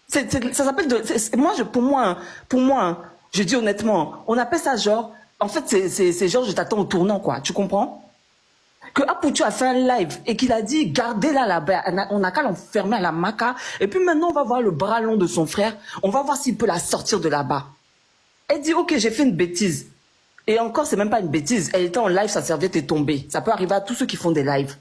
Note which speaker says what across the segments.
Speaker 1: Ça s'appelle pour moi, hein, je dis honnêtement, on appelle ça genre, en fait, c'est genre, je t'attends au tournant, quoi. Tu comprends? Que Aputu a fait un live et qu'il a dit, gardez-la là-bas, on n'a qu'à l'enfermer à la maca. Et puis maintenant, on va voir le bras long de son frère. On va voir s'il peut la sortir de là-bas. Elle dit, ok, j'ai fait une bêtise. Et encore, c'est même pas une bêtise. Elle était en live, sa serviette est tombée. Ça peut arriver à tous ceux qui font des lives.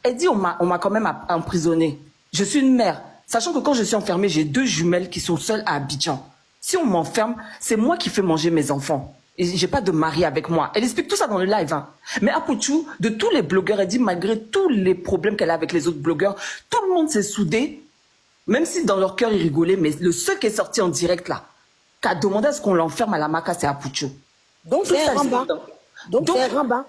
Speaker 1: Elle dit, on m'a quand même emprisonnée. Je suis une mère. Sachant que quand je suis enfermée, j'ai 2 jumelles qui sont seules à Abidjan. Si on m'enferme, c'est moi qui fais manger mes enfants. Et j'ai pas de mari avec moi. Elle explique tout ça dans le live. Hein. Mais Aputu, de tous les blogueurs, elle dit, malgré tous les problèmes qu'elle a avec les autres blogueurs, tout le monde s'est soudé. Même si dans leur cœur, ils rigolaient, mais le seul qui est sorti en direct là, qui a demandé à ce qu'on l'enferme à la maca, c'est Aputu.
Speaker 2: Donc c'est un rabat. Donc c'est un rabat.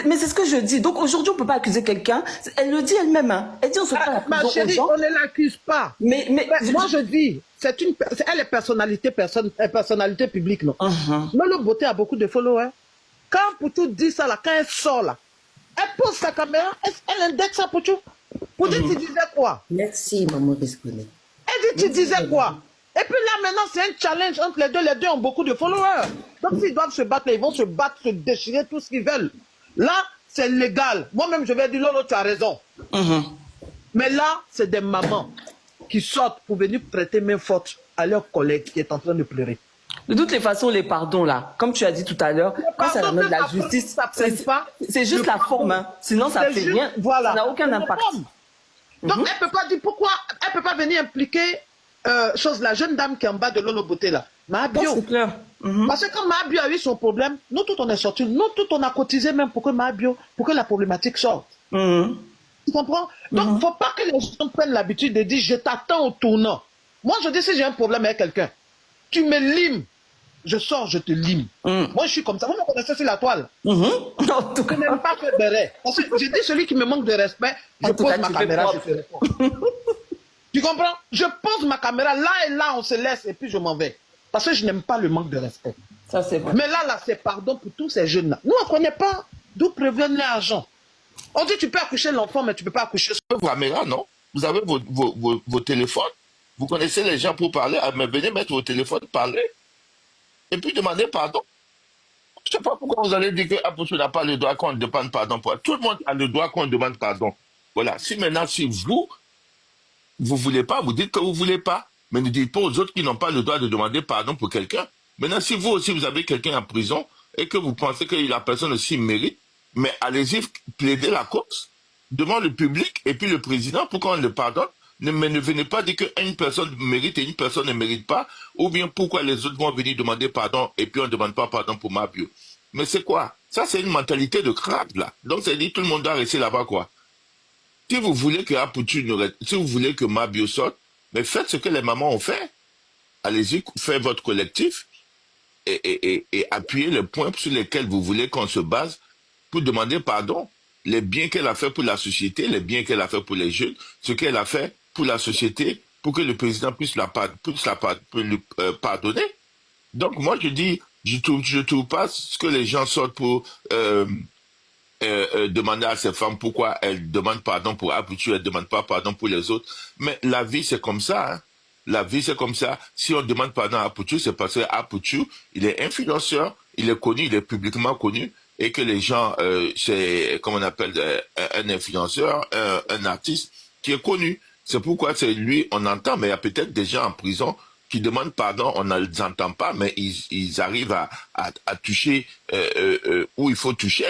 Speaker 1: Mais c'est ce que je dis. Donc aujourd'hui, on ne peut pas accuser quelqu'un. Elle le dit elle-même. Hein. Elle dit on se prend la prison
Speaker 3: Ma chérie,
Speaker 1: aux gens.
Speaker 3: on ne l'accuse pas.
Speaker 1: Mais
Speaker 3: moi, je dis, elle est personnalité publique, non? Lolo Beauté a beaucoup de followers. Quand Poutou dit ça, là, quand elle sort, là, elle pose sa caméra, elle indexe à Poutou. Poutou, tu disais quoi?
Speaker 2: Merci, maman Risconet.
Speaker 3: Elle dit, tu disais quoi? Et puis là, maintenant, c'est un challenge entre les deux. Les deux ont beaucoup de followers. Donc, s'ils doivent se battre, ils vont se battre, se déchirer, tout ce qu'ils veulent. Là, c'est légal. Moi-même, je vais dire, Lolo, tu as raison. Mais là, c'est des mamans qui sortent pour venir prêter main forte à leur collègue qui est en train de pleurer.
Speaker 1: de toutes les façons, les pardons là, comme tu as dit tout à l'heure, quand ça amène de la justice, c'est juste la forme. Hein. Sinon, ça fait rien.
Speaker 3: Voilà.
Speaker 1: Ça n'a aucun impact.
Speaker 3: Donc, elle peut pas dire pourquoi. Elle peut pas venir impliquer la jeune dame qui est en bas de Lolo Beauté là. Mahabio.
Speaker 1: C'est clair.
Speaker 3: Parce que quand Mahabio a eu son problème, nous tous on est sortis. Nous tous on a cotisé même pour que Mahabio, pour que la problématique sorte. Tu comprends? Donc, il ne faut pas que les gens prennent l'habitude de dire je t'attends au tournant. Moi, je dis si j'ai un problème avec quelqu'un, tu me limes, je sors, je te lime. Moi, je suis comme ça. Vous me connaissez sur la toile. Je n'aime pas faire béret. Parce que je dis celui qui me manque de respect, je pose ma caméra, je te réponds. Tu comprends? Je pose ma caméra, là et là, on se laisse et puis je m'en vais. Parce que je n'aime pas le manque de respect.
Speaker 1: Ça, c'est vrai.
Speaker 3: Mais là, c'est pardon pour tous ces jeunes-là. Nous, on ne connaît pas d'où préviennent l'argent. On dit tu peux accoucher l'enfant, mais tu ne peux pas accoucher.
Speaker 4: Vos caméras, non? Vous avez vos téléphones. Vous connaissez les gens pour parler. Mais venez mettre vos téléphones, parler. Et puis demander pardon. Je ne sais pas pourquoi vous allez dire que Aputu n'a pas le droit qu'on demande pardon. Tout le monde a le droit qu'on demande pardon. Voilà. Si maintenant, si vous ne voulez pas, vous dites que vous ne voulez pas. Mais ne dites pas aux autres qui n'ont pas le droit de demander pardon pour quelqu'un. Maintenant, si vous aussi, vous avez quelqu'un en prison et que vous pensez que la personne aussi mérite, mais allez-y plaider la cause devant le public et puis le président pour qu'on le pardonne. Mais ne venez pas dire qu'une personne mérite et une personne ne mérite pas, ou bien pourquoi les autres vont venir demander pardon et puis on ne demande pas pardon pour Mahabio. Mais c'est quoi? Ça, c'est une mentalité de crabe, là. Donc, ça dit tout le monde doit rester là-bas, quoi. Si vous voulez que si vous voulez que Mahabio sorte, mais faites ce que les mamans ont fait. Allez-y, faites votre collectif et appuyez les points sur lesquels vous voulez qu'on se base pour demander pardon. Les biens qu'elle a fait pour la société, les biens qu'elle a fait pour les jeunes, ce qu'elle a fait pour la société, pour que le président puisse lui pardonner. Donc moi je dis, je trouve pas ce que les gens sortent pour demander à ces femmes pourquoi elles demandent pardon pour Aputu, elles ne demandent pas pardon pour les autres. Mais la vie c'est comme ça. Hein. La vie c'est comme ça. Si on demande pardon à Aputu, c'est parce que Aputu, il est influenceur, il est connu, il est publiquement connu. Et que les gens, c'est, comme on appelle, un influenceur, un artiste qui est connu. C'est pourquoi c'est lui, on entend, mais il y a peut-être des gens en prison qui demandent pardon, on ne les entend pas, mais ils arrivent à toucher où il faut toucher.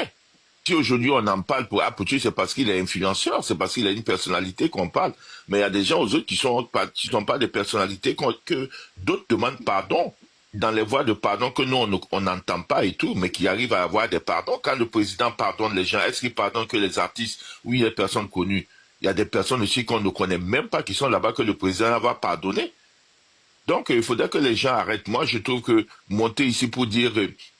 Speaker 4: Si aujourd'hui on en parle pour Aputu, c'est parce qu'il est influenceur, c'est parce qu'il a une personnalité qu'on parle. Mais il y a des gens aux autres qui sont pas des personnalités que d'autres demandent pardon. Dans les voies de pardon que nous, on n'entend pas et tout, mais qui arrivent à avoir des pardons. Quand le président pardonne les gens, est-ce qu'il pardonne que les artistes ou les personnes connues? Il y a des personnes aussi qu'on ne connaît même pas qui sont là-bas que le président va pardonner. Donc, il faudrait que les gens arrêtent. Moi, je trouve que monter ici pour dire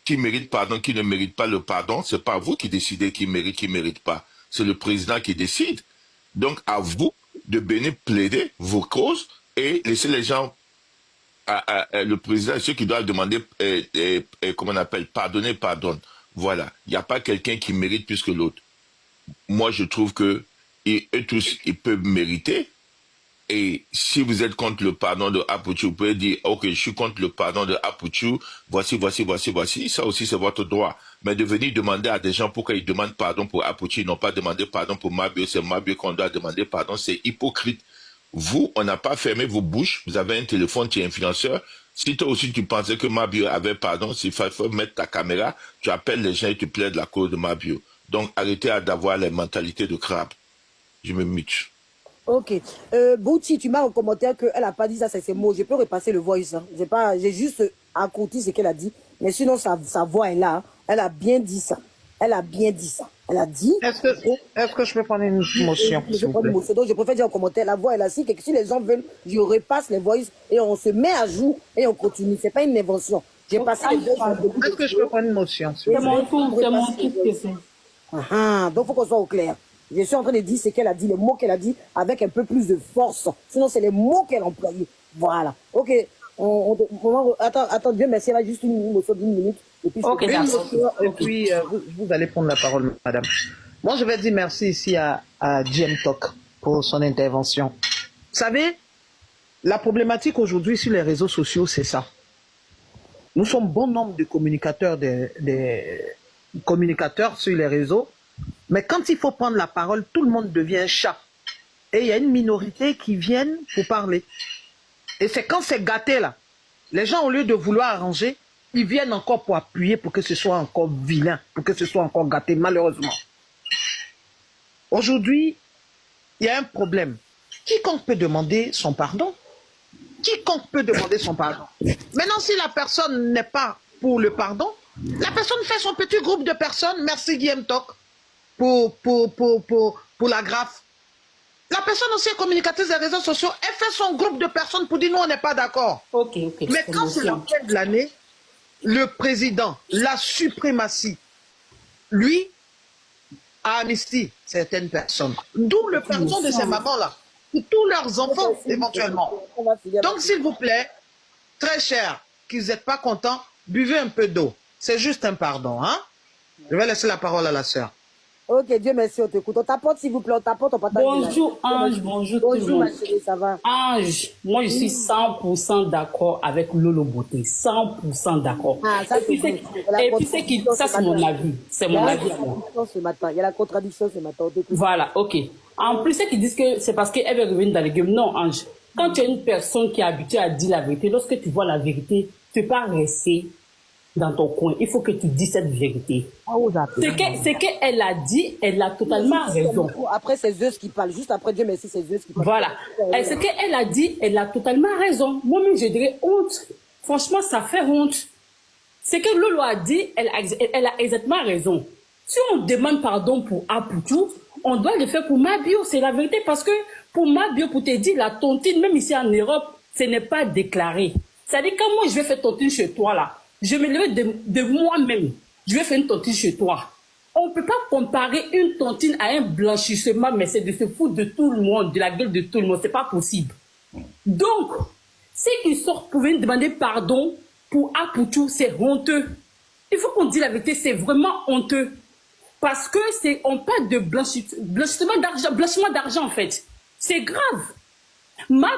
Speaker 4: qui mérite pardon, qui ne mérite pas le pardon, c'est pas vous qui décidez qui mérite pas. C'est le président qui décide. Donc, à vous de venir plaider vos causes et laisser les gens le président, ceux qui doivent demander, comment on appelle, pardonner, pardonne. Voilà. Il n'y a pas quelqu'un qui mérite plus que l'autre. Moi, je trouve que eux tous, ils peuvent mériter, Et si vous êtes contre le pardon de Apuchu, vous pouvez dire, ok, je suis contre le pardon de Apuchu, voici. Ça aussi, c'est votre droit. Mais de venir demander à des gens pourquoi ils demandent pardon pour Apuchu, ils n'ont pas demandé pardon pour Mabio, c'est Mabio qu'on doit demander pardon, c'est hypocrite. Vous, on n'a pas fermé vos bouches, vous avez un téléphone, tu es influenceur. Si toi aussi tu pensais que Mabio avait pardon, s'il faut mettre ta caméra, tu appelles les gens et tu plaides la cause de Mabio. Donc arrêtez d'avoir les mentalités de crabe. Je me mute.
Speaker 2: Ok. Bouti, tu m'as en commentaire qu'elle n'a pas dit ça, c'est ses mots. Je peux repasser le voice. Hein. J'ai juste accourci ce qu'elle a dit. Mais sinon, sa voix est là. Hein. Elle a bien dit ça. Elle a bien dit ça. Elle a dit...
Speaker 3: Est-ce que je peux prendre une motion?
Speaker 2: Je peux prendre une motion. Donc, je préfère dire en commentaire, la voix est là. Si les gens veulent, je repasse les voices et on se met à jour et on continue. Ce n'est pas une invention. J'ai passé les deux.
Speaker 3: Est-ce que je peux prendre une motion?
Speaker 5: C'est mon tour, c'est mon tour que c'est.
Speaker 2: Donc, il faut qu'on soit au clair. Je suis en train de dire ce qu'elle a dit, les mots qu'elle a dit, avec un peu plus de force. Sinon, c'est les mots qu'elle a employés. Voilà. Ok. Attends, Dieu merci, elle a juste une motion d'1 minute. Et puis,
Speaker 3: et puis vous allez prendre la parole, madame. Moi, je vais dire merci ici à GM Talk pour son intervention. Vous savez, la problématique aujourd'hui sur les réseaux sociaux, c'est ça. Nous sommes bon nombre de communicateurs, des communicateurs sur les réseaux. Mais quand il faut prendre la parole, tout le monde devient un chat. Et il y a une minorité qui viennent pour parler. Et c'est quand c'est gâté là, les gens au lieu de vouloir arranger, ils viennent encore pour appuyer pour que ce soit encore vilain, pour que ce soit encore gâté, malheureusement. Aujourd'hui, il y a un problème. Quiconque peut demander son pardon. Quiconque peut demander son pardon. Maintenant, si la personne n'est pas pour le pardon, la personne fait son petit groupe de personnes. Merci Guillaume Talk. Pour la graphe. La personne aussi est communicatrice des réseaux sociaux, elle fait son groupe de personnes pour dire nous on n'est pas d'accord. Mais quand c'est la fin de l'année, le président, la suprématie, lui, a amnistié certaines personnes. D'où le pardon de ces mamans-là, pour tous leurs enfants éventuellement. Donc s'il vous plaît, très cher, qu'ils n'êtes pas contents, buvez un peu d'eau. C'est juste un pardon. Hein? Je vais laisser la parole à la sœur.
Speaker 2: Ok, Dieu merci, on t'écoute. On t'apporte s'il vous plaît, on t'apporte, on partage.
Speaker 5: Bonjour Ange, bonjour tout le monde.
Speaker 2: Bonjour ma chérie, ça va?
Speaker 5: Ange, moi je suis 100% d'accord avec Lolo Beauté, 100% d'accord.
Speaker 2: Ah, ça c'est
Speaker 5: bon. Et puis c'est qui, ça c'est mon avis, c'est mon avis.
Speaker 2: Il y a la contradiction ce matin, on t'écoute.
Speaker 5: Voilà, ok. En plus, ceux qui disent que c'est parce qu'elle veut revenir dans les games, non Ange. Quand tu es une personne qui est habituée à dire la vérité, lorsque tu vois la vérité, tu ne peux pas rester dans ton coin. Il faut que tu dis cette vérité. Ce qu'elle a dit, elle a totalement raison.
Speaker 2: Après, c'est Zeus qui parle. Juste après, Dieu merci, c'est Zeus qui parle.
Speaker 5: Voilà. Et ce qu'elle a dit, elle a totalement raison. Moi-même, je dirais honte. Franchement, ça fait honte. Ce que Lolo a dit, elle a exactement raison. Si on demande pardon pour Apuchu, on doit le faire pour Mabio. C'est la vérité. Parce que pour Mabio, pour te dire, la tontine, même ici en Europe, ce n'est pas déclaré. C'est-à-dire, quand moi, je vais faire tontine chez toi, là, je me lève de moi-même. Je vais faire une tontine chez toi. On ne peut pas comparer une tontine à un blanchissement, mais c'est de se foutre de tout le monde, de la gueule de tout le monde. Ce n'est pas possible. Donc, ceux qui sortent pour venir demander pardon pour Apuchu, c'est honteux. Il faut qu'on dise la vérité, c'est vraiment honteux. Parce que on parle de blanchiment d'argent en fait. C'est grave. Ma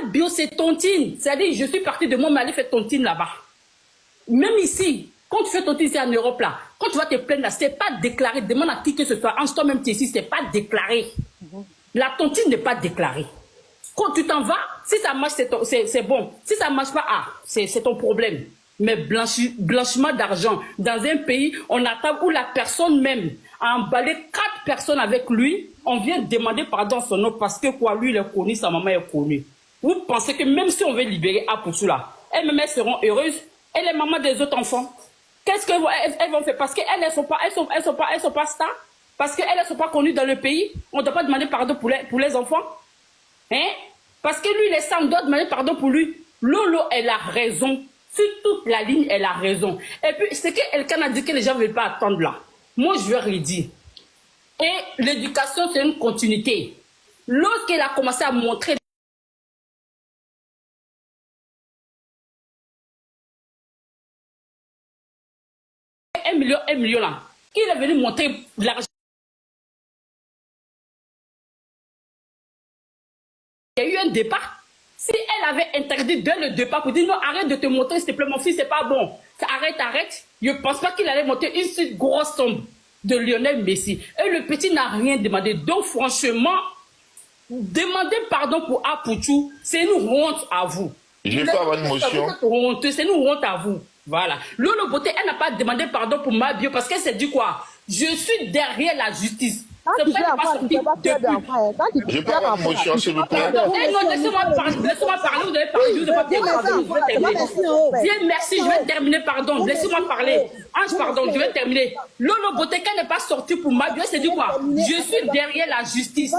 Speaker 5: bio, c'est tontine. C'est-à-dire, je suis partie de moi, mais aller faire tontine là-bas. Même ici, quand tu fais tontine ici en Europe, là, quand tu vas te plaindre, là, c'est pas déclaré. Demande à qui que ce soit. En toi-même, tu es ici, c'est pas déclaré. La tontine n'est pas déclarée. Quand tu t'en vas, si ça marche, c'est bon. Si ça marche pas, c'est ton problème. Mais blanchiment d'argent, dans un pays, on attend où la personne même a emballé 4 personnes avec lui, on vient demander pardon à son nom parce que quoi, lui, il est connu, sa maman est connue. Vous pensez que même si on veut libérer Apuchu là, elles-mêmes seront heureuses, et les mamans des autres enfants, qu'est-ce qu'elles vont faire? Parce qu'elles ne sont pas stars, parce qu'elles ne sont pas connues dans le pays, on ne doit pas demander pardon pour les enfants. Hein? Parce que lui, les sangs doivent demander pardon pour lui. Lolo, elle a raison. Sur toute la ligne, elle a raison. Et puis, c'est qu'elle a dit que les gens ne veulent pas attendre là. Moi, je vais redire. Et l'éducation, c'est une continuité. Lorsqu'elle a commencé à montrer 1 million là, il est venu montrer l'argent. Il y a eu un débat. Si elle avait interdit dès le départ pour dire non, arrête de te montrer, s'il te plaît, mon fils, c'est pas bon. Arrête. Je ne pense pas qu'il allait monter une si grosse somme de Lionel Messi. Et le petit n'a rien demandé. Donc, franchement, demander pardon pour Apouchou, c'est une honte à vous.
Speaker 4: Je vais pas avoir une motion.
Speaker 5: C'est une honte à vous. Voilà. Lolo Beauté, elle n'a pas demandé pardon pour Mabio parce qu'elle s'est dit quoi? Je suis derrière la justice.
Speaker 2: Je
Speaker 4: peux avoir une motion, s'il vous plaît.
Speaker 5: Non, laissez-moi parler, vous allez parler, je vais parler. Bien, merci, je vais terminer, pardon. Laissez-moi parler. Ange, pardon, je vais terminer. Lolo Beauté, qu'elle n'est pas sortie pour Mabio, elle s'est dit quoi? Je suis derrière la justice.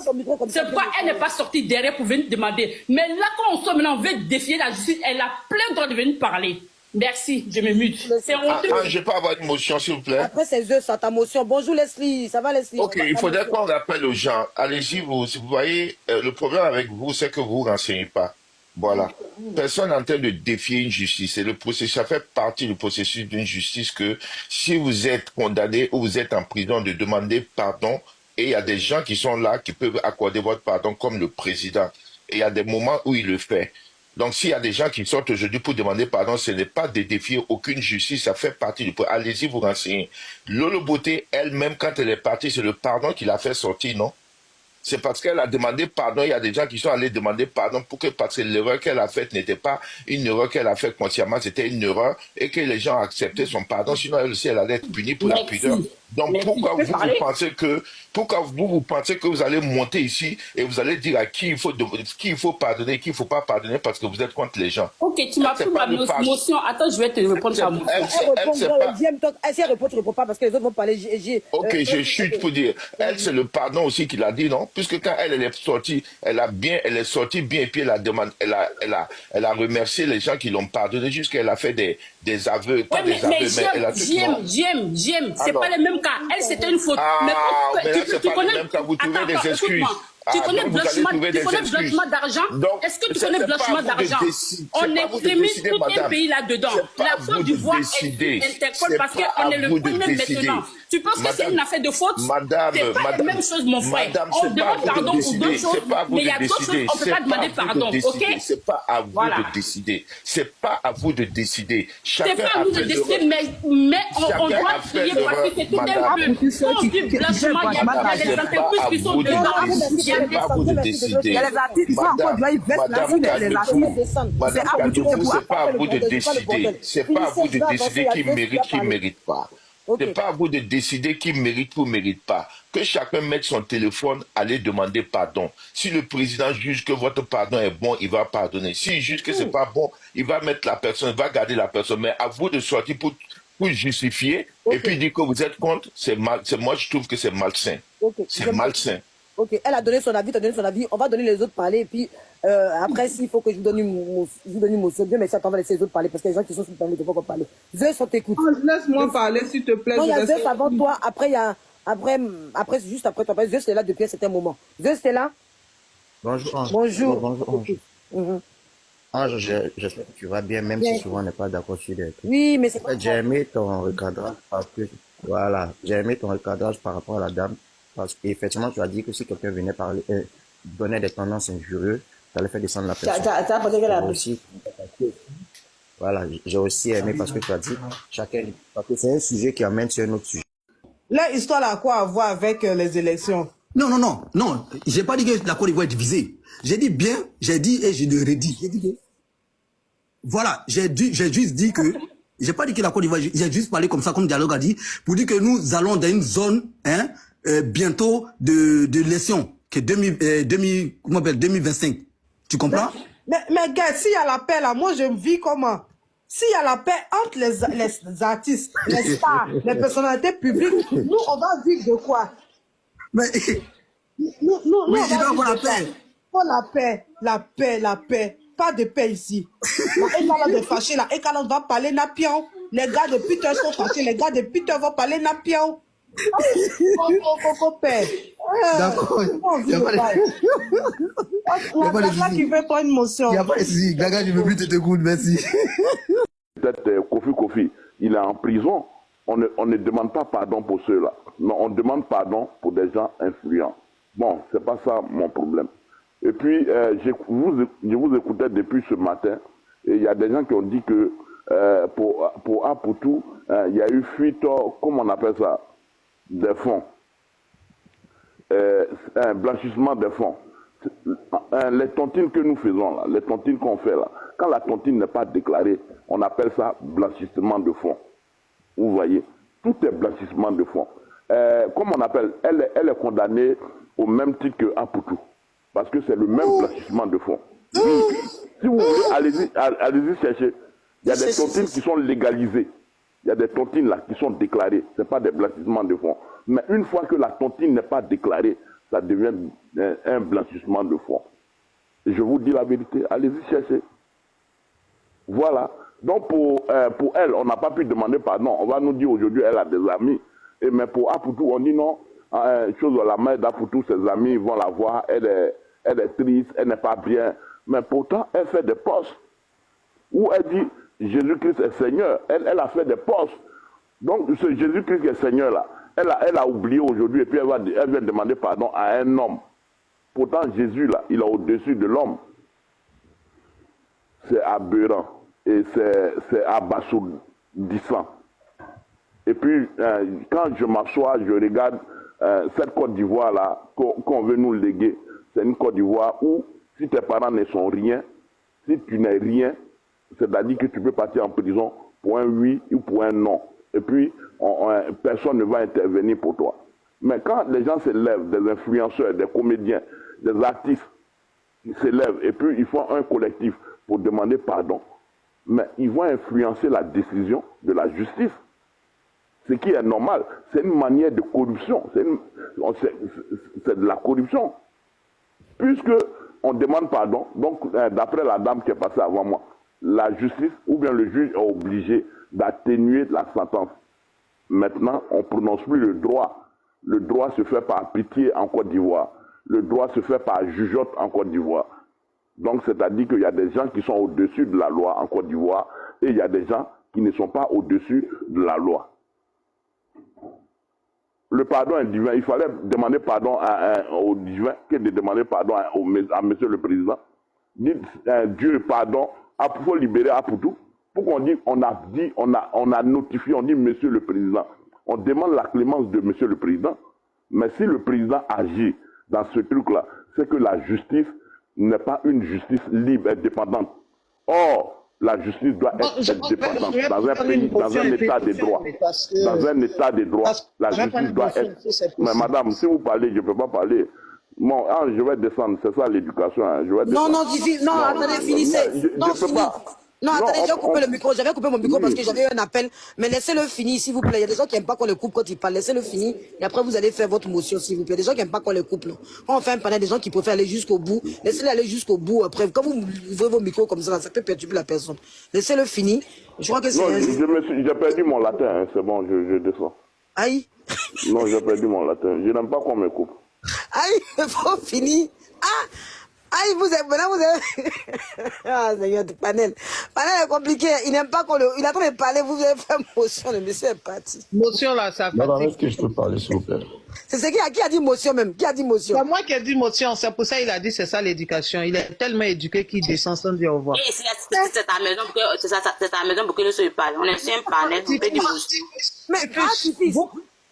Speaker 5: C'est pas, elle n'est pas sortie derrière pour venir demander. Mais là, quand on sort maintenant, on veut défier la justice, elle a plein de droits de venir parler. Merci, je me mute. C'est honteux.
Speaker 4: Je peux avoir une motion, s'il vous plaît.
Speaker 2: Après, c'est eux, ça ta motion. Bonjour Leslie, ça va Leslie?
Speaker 4: Ok, il faudrait qu'on rappelle aux gens. Allez-y, vous voyez, le problème avec vous, c'est que vous ne renseignez pas. Voilà. Personne n'est en train de défier une justice. Et le processus, ça fait partie du processus d'une justice que si vous êtes condamné ou vous êtes en prison, de demander pardon. Et il y a des gens qui sont là qui peuvent accorder votre pardon, comme le président. Et il y a des moments où il le fait. Donc, s'il y a des gens qui sortent aujourd'hui pour demander pardon, ce n'est pas de défier aucune justice, ça fait partie du problème. Allez-y vous renseigner. Lolo Beauté, elle-même, quand elle est partie, c'est le pardon qui l'a fait sortir, non? C'est parce qu'elle a demandé pardon. Il y a des gens qui sont allés demander pardon parce que l'erreur qu'elle a faite n'était pas une erreur qu'elle a faite consciemment, c'était une erreur et que les gens acceptaient son pardon. Sinon, elle aussi, elle allait être punie pour la pudeur. Donc, pourquoi vous pensez que vous allez monter ici et vous allez dire à qui il faut pardonner, qui il ne faut pas pardonner parce que vous êtes contre les gens?
Speaker 5: Ok, tu m'as pris ma motion. Attends, je vais te répondre à mon
Speaker 2: Si elle répond, tu ne réponds pas parce que les autres vont parler.
Speaker 4: Ok, je chute pour dire. Elle, c'est le pardon aussi qu'il a dit, non? Puisque quand elle est sortie, elle est sortie bien et puis elle a remercié les gens qui l'ont pardonné jusqu'elle a fait des aveux.
Speaker 5: Ouais, mais j'aime. C'est pas le même cas. Elle, c'était une faute.
Speaker 4: Mais tu connais le même cas. Vous trouvez des excuses.
Speaker 5: Tu connais le blanchiment d'argent? Est-ce que tu connais le blanchiment d'argent? On extrémise tout un pays là-dedans. La Côte d'Ivoire est Interpol parce qu'on est le premier maintenant. Tu penses que c'est une affaire de faute? C'est pas la même chose, mon frère. On demande pardon pour d'autres choses, mais il y a d'autres choses, on ne peut pas demander pardon, ok?
Speaker 4: C'est pas à vous de décider. C'est pas à vous de décider.
Speaker 5: C'est pas à nous de décider, mais on doit prier parce que c'est tout un peu. Quand on dit blanchiment, il y a des entreprises qui sont dedans.
Speaker 4: C'est pas à vous de décider.
Speaker 2: Il y a les artistes qui sont encore doivent les artistes.
Speaker 4: Madame Kadioufou, c'est pas à vous de décider. C'est pas à vous de décider qui mérite, qui mérite pas. C'est pas à vous de décider qui mérite ou mérite pas. Que chacun mette son téléphone, aller demander pardon. Si le président juge que votre pardon est bon, il va pardonner. S'il juge que c'est pas bon, il va mettre la personne, il va garder la personne. Mais à vous de sortir pour justifier et puis dire que vous êtes contre, c'est mal. Moi, je trouve que c'est malsain. C'est malsain.
Speaker 2: Ok, elle a donné son avis, tu as donné son avis. On va donner les autres parler. Et puis, après, s'il faut que je vous donne une motion, bien, mais ça, on va laisser les autres parler parce que les gens qui sont sur le panneau ne peuvent pas parler. Zeus, on t'écoute.
Speaker 6: Laisse-moi parler, s'il te plaît.
Speaker 2: Non, il y a Zeus avant toi. Après, il y a. Après, juste après toi. Zeus est là depuis un certain moment. Zeus, t'es là?
Speaker 7: Bonjour, Ange.
Speaker 2: Bonjour.
Speaker 7: Bonjour, Ange. Ange, j'espère que tu vas bien, même si souvent on n'est pas d'accord sur des trucs.
Speaker 2: Oui, mais c'est pas.
Speaker 7: J'ai aimé ton recadrage parce que, voilà, j'ai aimé ton recadrage par rapport à la dame. Parce qu'effectivement, tu as dit que si quelqu'un venait parler, donnait des tendances injurieuses, ça allait faire descendre la personne.
Speaker 2: T'as pensé qu'elle a
Speaker 7: aussi, voilà, j'ai aussi aimé parce que tu as dit, chacun, parce que c'est un sujet qui amène sur un autre sujet.
Speaker 6: Là, histoire a quoi à voir avec les élections?
Speaker 8: Non. J'ai pas dit que la Côte d'Ivoire est divisée. J'ai dit bien, j'ai dit et je le redis. J'ai dit que, voilà, j'ai juste dit que, j'ai pas dit que la Côte d'Ivoire, j'ai juste parlé comme ça, comme Dialogue a dit, pour dire que nous allons dans une zone, bientôt de l'élection, qui est 2025. Tu comprends?
Speaker 6: Mais gars, s'il y a la paix là, moi je me vis comment? S'il y a la paix entre les artistes, les stars, les personnalités publiques, nous on va vivre de quoi?
Speaker 8: Mais
Speaker 6: nous
Speaker 8: oui,
Speaker 6: on
Speaker 8: il
Speaker 6: va
Speaker 8: doit avoir la
Speaker 6: vivre de
Speaker 8: paix.
Speaker 6: quoi? Pour la paix. Pas de paix ici. Et quand on est fâché là, et quand on va parler napion, les gars de Peter sont fâchés, les gars de Peter vont parler napion.
Speaker 8: D'accord. Il n'y a pas de souci.
Speaker 6: Qui veut prendre une motion.
Speaker 8: Il n'y a pas de souci. Gaga, je ne veux plus te écouter, merci.
Speaker 9: Peut-être Kofi, il est en prison. On ne demande pas pardon pour ceux-là. Mais on demande pardon pour des gens influents. Bon, c'est pas ça mon problème. Et puis, je vous écoutais depuis ce matin, et il y a des gens qui ont dit que pour Apoutou, il y a eu fuite, comment on appelle ça, des fonds. Un blanchissement des fonds. Les tontines que nous faisons là, les tontines qu'on fait là, quand la tontine n'est pas déclarée, on appelle ça blanchissement de fonds. Vous voyez, tout est blanchissement de fonds. Comme on appelle, elle est condamnée au même titre que Apoutou, parce que c'est le même blanchissement de fonds. Si vous voulez, allez-y chercher. Il y a des tontines qui sont légalisées. Il y a des tontines là qui sont déclarées. Ce n'est pas des blanchissements de fonds. Mais une fois que la tontine n'est pas déclarée, ça devient un blanchissement de fonds. Et je vous dis la vérité, allez-y chercher. Voilà. Donc pour elle, on n'a pas pu demander pardon. On va nous dire aujourd'hui elle a des amis. Mais pour Apoutou, on dit non. Chose de la mère d'Apoutou, ses amis vont la voir. Elle est triste, elle n'est pas bien. Mais pourtant, elle fait des posts où elle dit Jésus-Christ est Seigneur. Elle a fait des posts. Donc ce Jésus-Christ est Seigneur là, elle a oublié aujourd'hui et puis elle vient demander pardon à un homme. Pourtant Jésus là, il est au-dessus de l'homme. C'est aberrant et c'est abasourdissant. Et puis quand je m'assois, je regarde cette Côte d'Ivoire là qu'on veut nous léguer. C'est une Côte d'Ivoire où si tes parents ne sont rien, si tu n'es rien, c'est-à-dire que tu peux partir en prison pour un oui ou pour un non. Et puis, personne ne va intervenir pour toi. Mais quand les gens s'élèvent, des influenceurs, des comédiens, des artistes, ils s'élèvent et puis ils font un collectif pour demander pardon, mais ils vont influencer la décision de la justice. Ce qui est normal, c'est une manière de corruption. C'est de la corruption. Puisque on demande pardon, donc d'après la dame qui est passée avant moi, la justice ou bien le juge est obligé d'atténuer la sentence. Maintenant, on ne prononce plus le droit. Le droit se fait par pitié en Côte d'Ivoire. Le droit se fait par jugeote en Côte d'Ivoire. Donc, c'est-à-dire qu'il y a des gens qui sont au-dessus de la loi en Côte d'Ivoire et il y a des gens qui ne sont pas au-dessus de la loi. Le pardon est divin. Il fallait demander pardon au divin que de demander pardon à monsieur le président. Dites Dieu pardon. Il faut libérer Apoutou. Pourquoi on a notifié, on dit monsieur le président. On demande la clémence de monsieur le président. Mais si le président agit dans ce truc-là, c'est que la justice n'est pas une justice libre, indépendante. Or, la justice doit être indépendante dans un pays, dans un état de droit. Dans un état de droit, la justice doit être... Mais madame, si vous parlez, je ne peux pas parler. Bon, je vais descendre, c'est ça l'éducation. Hein.
Speaker 2: Non, attendez, finissez. Non, attendez, j'ai coupé le micro. J'avais coupé mon micro parce que j'avais eu un appel. Mais laissez-le finir, s'il vous plaît. Il y a des gens qui n'aiment pas qu'on le coupe quand il parle. Laissez-le finir. Et après, vous allez faire votre motion, s'il vous plaît. Des gens qui n'aiment pas qu'on le coupe. Quand on fait un panel, des gens qui préfèrent aller jusqu'au bout. Laissez-le aller jusqu'au bout. Après, quand vous ouvrez vos micros comme ça peut perturber la personne. Laissez-le finir. Je crois que c'est...
Speaker 9: Non, j'ai perdu mon latin. Hein. C'est bon, je descends.
Speaker 2: Aïe.
Speaker 9: Non, j'ai perdu mon latin. Je n'aime pas qu'on me coupe.
Speaker 2: Aïe, il faut finir. Aïe, maintenant vous avez... Ah, Seigneur, panel. Panel est compliqué. Il n'aime pas qu'on le... Il attend de parler, vous avez fait motion, le monsieur est parti.
Speaker 3: Motion là, ça fait...
Speaker 10: Madame, est-ce que je peux parler, s'il vous plaît?
Speaker 2: C'est ce qui a dit motion même. Qui a dit motion?
Speaker 3: C'est moi qui ai dit motion. C'est pour ça qu'il a dit c'est ça l'éducation. Il est tellement éduqué qu'il descend sans dire au revoir.
Speaker 11: Et c'est ta maison pour que nous se parlent. On est sur un panel, on peut dire motion.
Speaker 2: Mais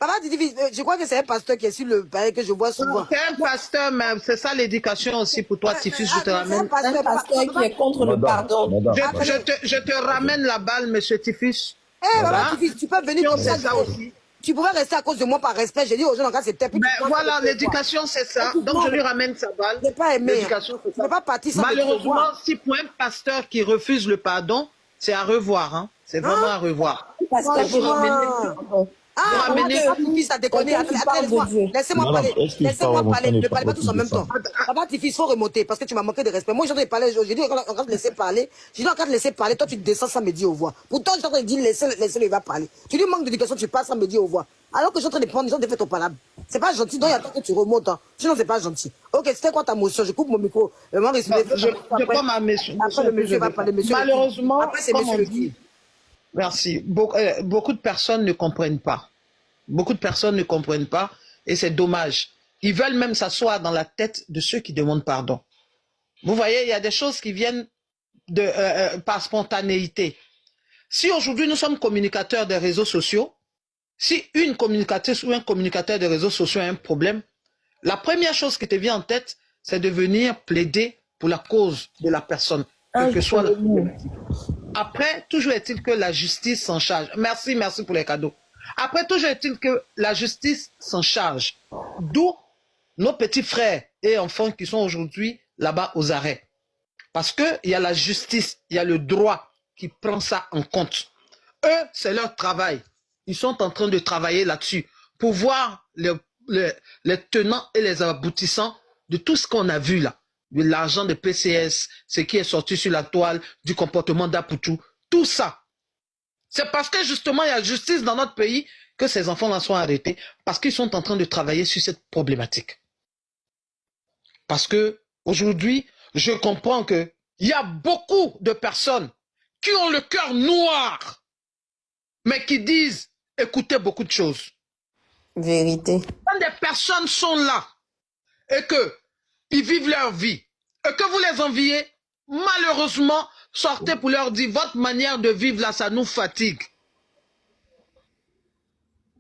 Speaker 2: Papa Titi, je crois que c'est un pasteur qui est sur le palais que je vois souvent.
Speaker 3: C'est un pasteur même, c'est ça l'éducation aussi pour toi, Tifus, je te ramène.
Speaker 2: C'est un pasteur qui est contre le pardon.
Speaker 3: Je te ramène la balle, monsieur Tifus.
Speaker 2: Papa Titi, tu peux venir comme ça aussi. Tu pourrais rester à cause de moi par respect. J'ai dit aux gens, c'était plus.
Speaker 3: Mais voilà, l'éducation, c'est ça. Donc je lui ramène sa balle.
Speaker 2: Je n'ai pas aimé.
Speaker 3: L'éducation, c'est ça.
Speaker 2: Pas partir sans
Speaker 3: malheureusement, si pour un pasteur qui refuse le pardon, c'est à revoir. Hein. C'est vraiment à revoir.
Speaker 2: Fils a déconné. Laissez-moi parler. Laissez-moi parler. Ne parlez pas tous en même temps. Papa, tes fils, il faut remonter parce que tu m'as manqué de respect. Moi, j'ai envie de parler. J'ai dit, on va te laisser parler. J'ai dit, on va te laisser parler. Toi, tu descends sans me dire au revoir. Pourtant, je suis en train de dire, laissez-le, il va parler. Tu lui manques d'éducation, tu passes sans me dire au revoir. Alors que je suis en train de prendre les gens de fait au palabre. C'est pas gentil. Donc, il y a temps que tu remontes. Hein. Sinon, c'est pas gentil. Ok, c'était quoi ta motion? Je coupe mon micro.
Speaker 3: Je prends ma motion.
Speaker 2: Après, le monsieur va parler.
Speaker 3: Malheureusement,
Speaker 2: après, c'est monsieur le dit.
Speaker 3: Merci. Beaucoup de personnes ne comprennent pas. Beaucoup de personnes ne comprennent pas et c'est dommage. Ils veulent même s'asseoir dans la tête de ceux qui demandent pardon. Vous voyez, il y a des choses qui viennent par spontanéité. Si aujourd'hui nous sommes communicateurs des réseaux sociaux, si une communicatrice ou un communicateur des réseaux sociaux a un problème, la première chose qui te vient en tête, c'est de venir plaider pour la cause de la personne, quelle que soit la problématique. Après, toujours est-il que la justice s'en charge. Merci pour les cadeaux. Après, toujours est-il que la justice s'en charge. D'où nos petits frères et enfants qui sont aujourd'hui là-bas aux arrêts. Parce qu'il y a la justice, il y a le droit qui prend ça en compte. Eux, c'est leur travail. Ils sont en train de travailler là-dessus pour voir les tenants et les aboutissants de tout ce qu'on a vu là. De l'argent de PCS, ce qui est sorti sur la toile, du comportement d'Apoutou, tout ça. C'est parce que justement il y a justice dans notre pays que ces enfants-là sont arrêtés, parce qu'ils sont en train de travailler sur cette problématique. Parce que aujourd'hui, je comprends qu'il y a beaucoup de personnes qui ont le cœur noir, mais qui disent écoutez beaucoup de choses.
Speaker 12: Vérité.
Speaker 3: Quand des personnes sont là et qu'ils vivent leur vie et que vous les enviez, malheureusement, sortez pour leur dire votre manière de vivre là, ça nous fatigue.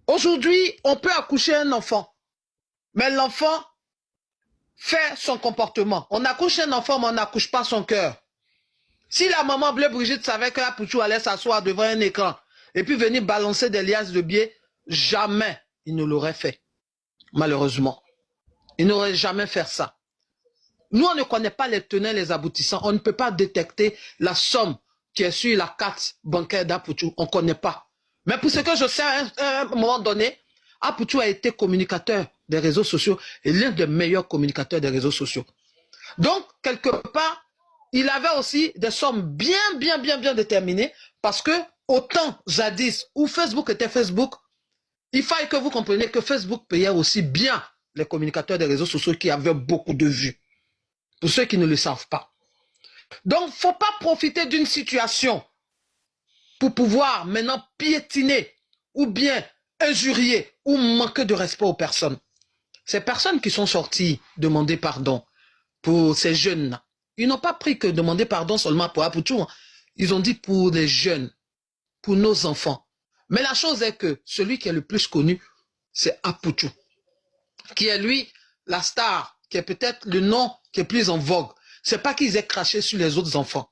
Speaker 3: Aujourd'hui, on peut accoucher un enfant, mais l'enfant fait son comportement. On accouche un enfant, mais on n'accouche pas son cœur. Si la maman Bleu Brigitte savait que Apoutou allait s'asseoir devant un écran et puis venir balancer des liasses de billets, jamais il ne l'aurait fait. Malheureusement. Il n'aurait jamais fait ça. Nous, on ne connaît pas les tenants et les aboutissants. On ne peut pas détecter la somme qui est sur la carte bancaire d'Apoutou. On ne connaît pas. Mais pour ce que je sais, à un moment donné, Apoutou a été communicateur des réseaux sociaux et l'un des meilleurs communicateurs des réseaux sociaux. Donc, quelque part, il avait aussi des sommes bien déterminées parce que autant jadis où Facebook était Facebook, il fallait que vous compreniez que Facebook payait aussi bien les communicateurs des réseaux sociaux qui avaient beaucoup de vues. Pour ceux qui ne le savent pas. Donc, il ne faut pas profiter d'une situation pour pouvoir maintenant piétiner ou bien injurier ou manquer de respect aux personnes. Ces personnes qui sont sorties demander pardon pour ces jeunes-là, ils n'ont pas pris que demander pardon seulement pour Apoutou. Ils ont dit pour les jeunes, pour nos enfants. Mais la chose est que celui qui est le plus connu, c'est Apoutou, qui est lui la star, qui est peut-être le nom qui est plus en vogue. C'est pas qu'ils aient craché sur les autres enfants.